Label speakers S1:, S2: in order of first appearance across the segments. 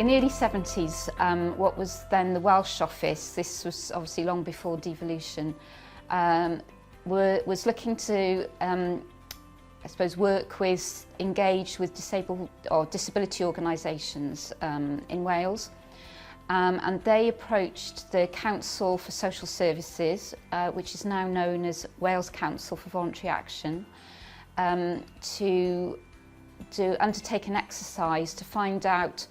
S1: In the early 70s, what was then the Welsh office, this was obviously long before devolution, was looking to, I suppose, engage with disabled or disability organisations in Wales. And they approached the Council for Social Services, which is now known as Wales Council for Voluntary Action, to undertake an exercise to find out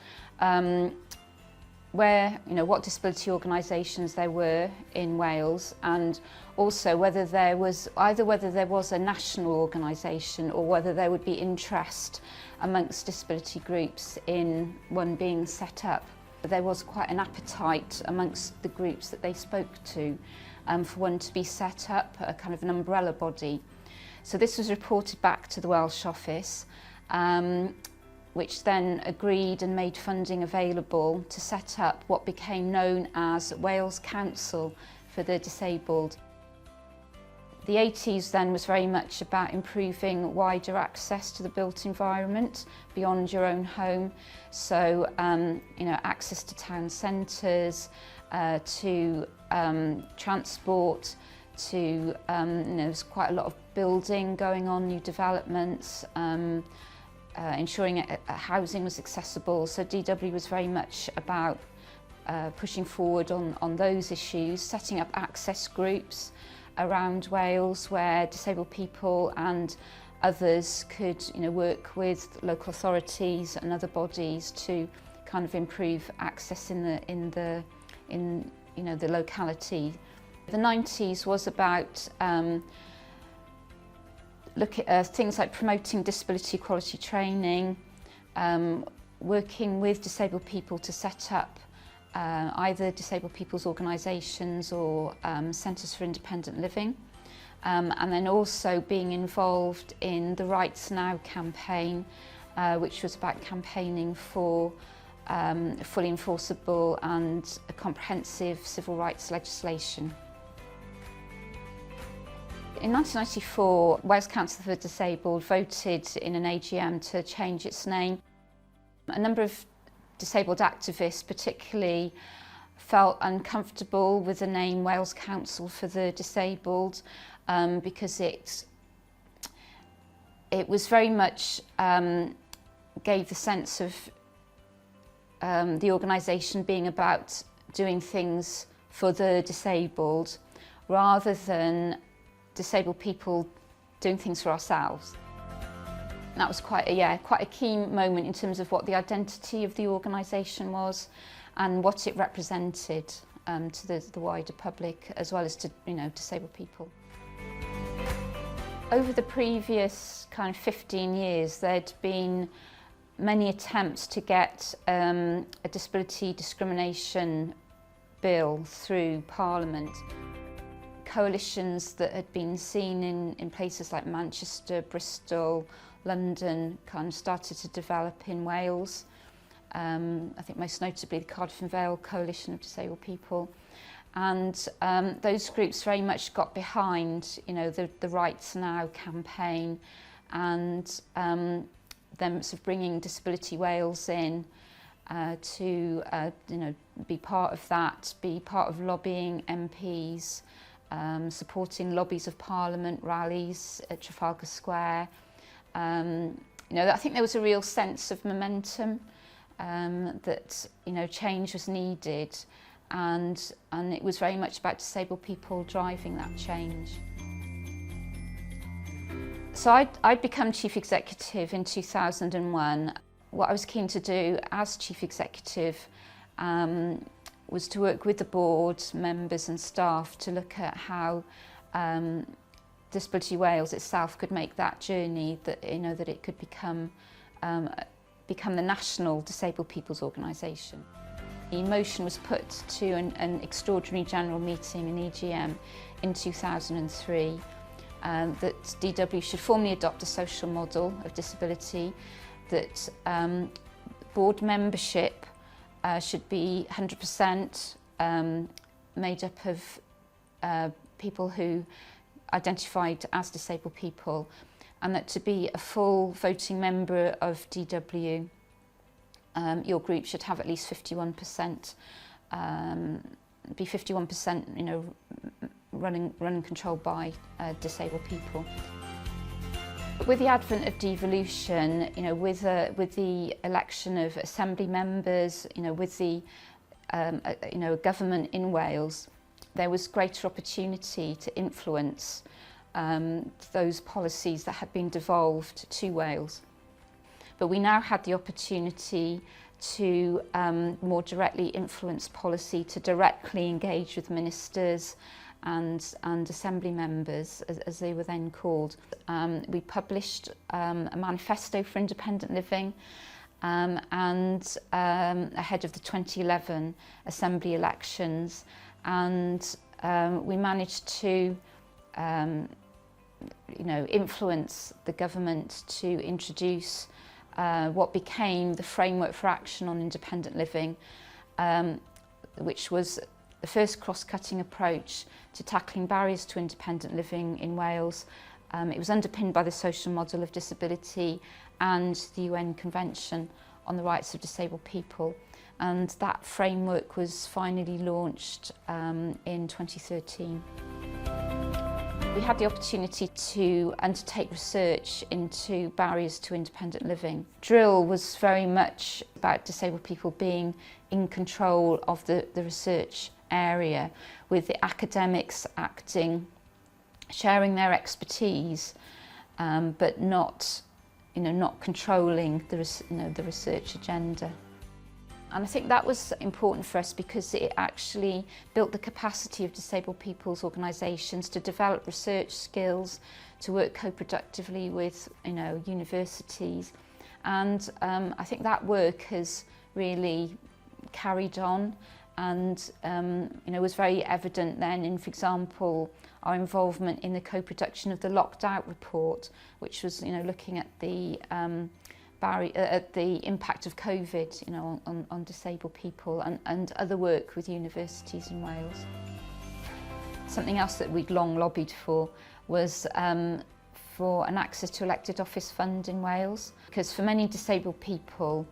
S1: what disability organisations there were in Wales, and also whether there was a national organisation or whether there would be interest amongst disability groups in one being set up. There was quite an appetite amongst the groups that they spoke to for one to be set up, a kind of an umbrella body. So this was reported back to the Welsh office, which then agreed and made funding available to set up what became known as Wales Council for the Disabled. The 80s then was very much about improving wider access to the built environment beyond your own home. So, access to town centres, to transport, to, there's quite a lot of building going on, new developments, ensuring housing was accessible. So DW was very much about pushing forward on those issues, setting up access groups around Wales where disabled people and others could work with local authorities and other bodies to kind of improve access in the locality. The 90s was about look at things like promoting disability equality training, working with disabled people to set up either disabled people's organisations or centres for independent living, and then also being involved in the Rights Now campaign, which was about campaigning for fully enforceable and comprehensive civil rights legislation. In 1994, Wales Council for the Disabled voted in an AGM to change its name. A number of disabled activists particularly felt uncomfortable with the name Wales Council for the Disabled because it was very much gave the sense of the organisation being about doing things for the disabled rather than disabled people doing things for ourselves. And that was quite a key moment in terms of what the identity of the organisation was and what it represented to the wider public as well as to disabled people. Over the previous kind of 15 years, there'd been many attempts to get a disability discrimination bill through Parliament. Coalitions that had been seen in places like Manchester, Bristol, London kind of started to develop in Wales. I think most notably the Cardiff and Vale Coalition of Disabled People. And those groups very much got behind the Rights Now campaign and them sort of bringing Disability Wales in to be part of that, be part of lobbying MPs, supporting lobbies of Parliament, rallies at Trafalgar Square. I think there was a real sense of momentum that change was needed, and it was very much about disabled people driving that change. So I'd become Chief Executive in 2001. What I was keen to do as Chief Executive was to work with the board, members and staff to look at how Disability Wales itself could make that journey, that it could become the national disabled people's organisation. The motion was put to an extraordinary general meeting, an EGM, in 2003, that DW should formally adopt a social model of disability, that board membership should be 100% made up of people who identified as disabled people, and that to be a full voting member of DW, your group should have at least 51%, be 51%, you know, running controlled by disabled people. With the advent of devolution, you know, with the election of assembly members, you know, with the you know, government in Wales, there was greater opportunity to influence those policies that had been devolved to Wales. But we now had the opportunity to more directly influence policy, to directly engage with ministers and assembly members, as they were then called. We published a manifesto for independent living, and ahead of the 2011 assembly elections, and we managed to you know, influence the government to introduce what became the framework for action on independent living, which was the first cross-cutting approach to tackling barriers to independent living in Wales. It was underpinned by the social model of disability and the UN Convention on the Rights of Disabled People, and that framework was finally launched in 2013. We had the opportunity to undertake research into barriers to independent living. Drill was very much about disabled people being in control of the research area, with the academics acting, sharing their expertise, but not, you know, not controlling the research agenda. And I think that was important for us because it actually built the capacity of disabled people's organisations to develop research skills, to work co-productively with, you know, universities. And I think that work has really carried on, and you know, was very evident then in, for example, our involvement in the co-production of the Locked Out report, which was, you know, looking at the the impact of COVID, you know, on disabled people, and other work with universities in Wales. Something else that we'd long lobbied for was for an access to elected office fund in Wales, because for many disabled people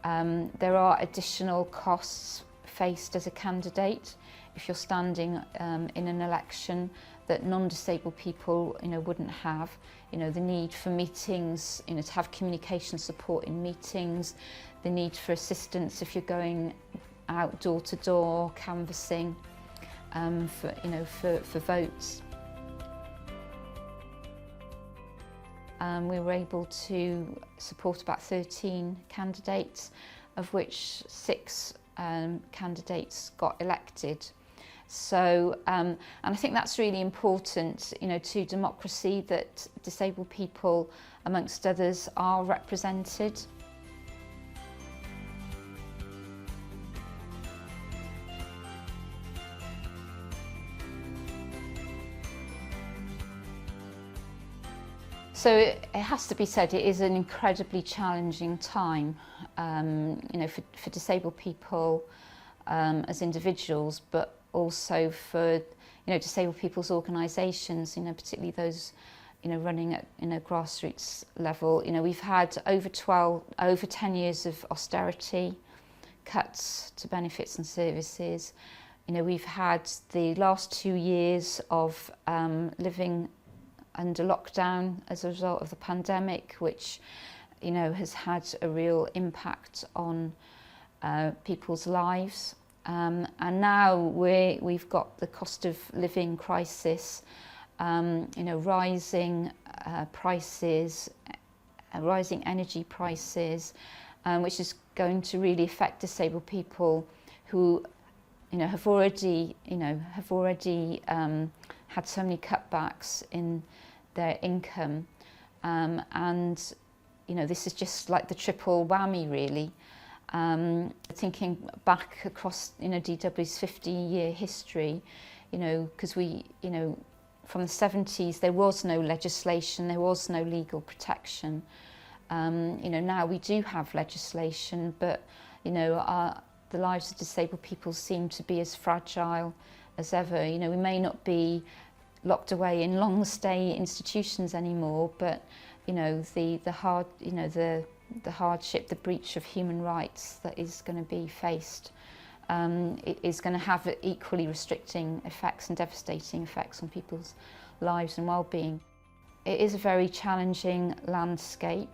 S1: there are additional costs faced as a candidate if you're standing in an election that non-disabled people, you know, wouldn't have. You know, the need for meetings, you know, to have communication support in meetings, the need for assistance if you're going out door to door, canvassing for, you know, for votes. We were able to support about 13 candidates, of which 6 candidates got elected. So, and I think that's really important, you know, to democracy, that disabled people, amongst others, are represented. So it has to be said, it is an incredibly challenging time, you know, for disabled people as individuals, but also for, you know, disabled people's organisations, you know, particularly those, you know, running at, you know, grassroots level. You know, we've had over 10 years of austerity, cuts to benefits and services. You know, we've had the last 2 years of living under lockdown as a result of the pandemic, which, you know, has had a real impact on people's lives. And now we've got the cost of living crisis, you know, rising prices, rising energy prices, which is going to really affect disabled people who, you know, have already had so many cutbacks in their income, and, you know, this is just like the triple whammy, really. Thinking back across, you know, DW's 50-year history, you know, because we, you know, from the 70s there was no legislation, there was no legal protection. You know, now we do have legislation, but, you know, the lives of disabled people seem to be as fragile as ever. You know, we may not be locked away in long stay institutions anymore, but, you know, the hard, you know, the the hardship, the breach of human rights that is going to be faced. It is going to have equally restricting effects and devastating effects on people's lives and well-being. It is a very challenging landscape.